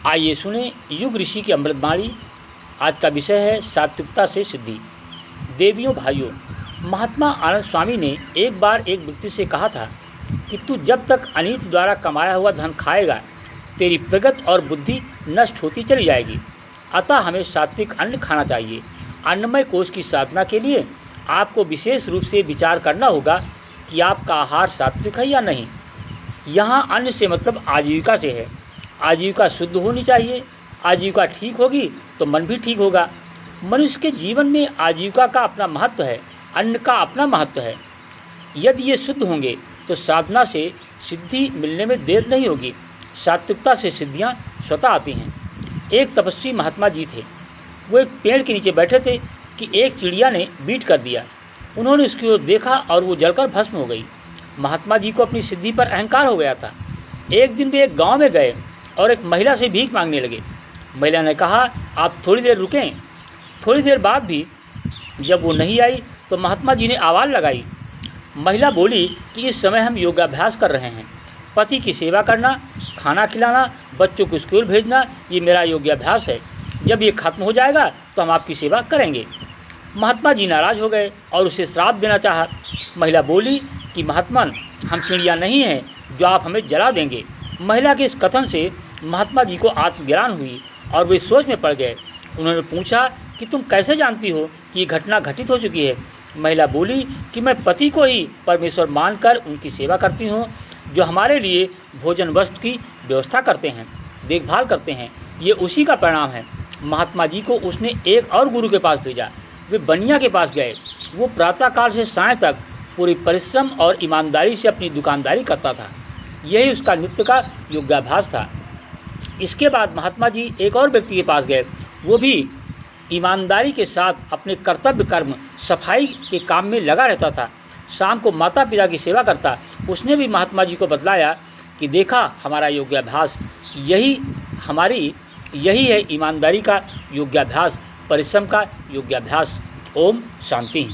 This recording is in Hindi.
आइए सुने युग ऋषि की अमृतवाणी। आज का विषय है सात्विकता से सिद्धि। देवियों भाइयों, महात्मा आनंद स्वामी ने एक बार एक व्यक्ति से कहा था कि तू जब तक अनित द्वारा कमाया हुआ धन खाएगा, तेरी प्रगति और बुद्धि नष्ट होती चली जाएगी। अतः हमें सात्विक अन्न खाना चाहिए। अन्नमय कोश की साधना के लिए आपको विशेष रूप से विचार करना होगा कि आपका आहार सात्विक है या नहीं। यहाँ अन्न से मतलब आजीविका से है। आजीविका शुद्ध होनी चाहिए। आजीविका ठीक होगी तो मन भी ठीक होगा। मनुष्य के जीवन में आजीविका का अपना महत्व है, अन्न का अपना महत्व है। यदि ये शुद्ध होंगे तो साधना से सिद्धि मिलने में देर नहीं होगी। सात्विकता से सिद्धियाँ स्वतः आती हैं। एक तपस्वी महात्मा जी थे। वो एक पेड़ के नीचे बैठे थे कि एक चिड़िया ने बीट कर दिया। उन्होंने उसकी ओर देखा और वो जलकर भस्म हो गई। महात्मा जी को अपनी सिद्धि पर अहंकार हो गया था। एक दिन वे एक गांव में गए और एक महिला से भीख मांगने लगे। महिला ने कहा, आप थोड़ी देर रुकें। थोड़ी देर बाद भी जब वो नहीं आई तो महात्मा जी ने आवाज़ लगाई। महिला बोली कि इस समय हम योगाभ्यास कर रहे हैं। पति की सेवा करना, खाना खिलाना, बच्चों को स्कूल भेजना, ये मेरा योगाभ्यास है। जब ये खत्म हो जाएगा तो हम आपकी सेवा करेंगे। महात्मा जी नाराज़ हो गए और उसे श्राप देना चाहा। महिला बोली कि महात्मन, हम चिड़िया नहीं हैं जो आप हमें जला देंगे। महिला के इस कथन से महात्मा जी को आत्मज्ञान हुई और वे सोच में पड़ गए। उन्होंने पूछा कि तुम कैसे जानती हो कि ये घटना घटित हो चुकी है। महिला बोली कि मैं पति को ही परमेश्वर मानकर उनकी सेवा करती हूँ, जो हमारे लिए भोजन वस्त्र की व्यवस्था करते हैं, देखभाल करते हैं। ये उसी का परिणाम है। महात्मा जी को उसने एक और गुरु के पास भेजा। वे बनिया के पास गए। वो प्रातःकाल से साय तक पूरी परिश्रम और ईमानदारी से अपनी दुकानदारी करता था। यही उसका नित्य का योगाभ्यास था। इसके बाद महात्मा जी एक और व्यक्ति के पास गए। वो भी ईमानदारी के साथ अपने कर्तव्य कर्म सफाई के काम में लगा रहता था। शाम को माता पिता की सेवा करता। उसने भी महात्मा जी को बतलाया कि देखा, हमारा योगाभ्यास यही है ईमानदारी का योगाभ्यास, परिश्रम का योगाभ्यास। ओम शांति।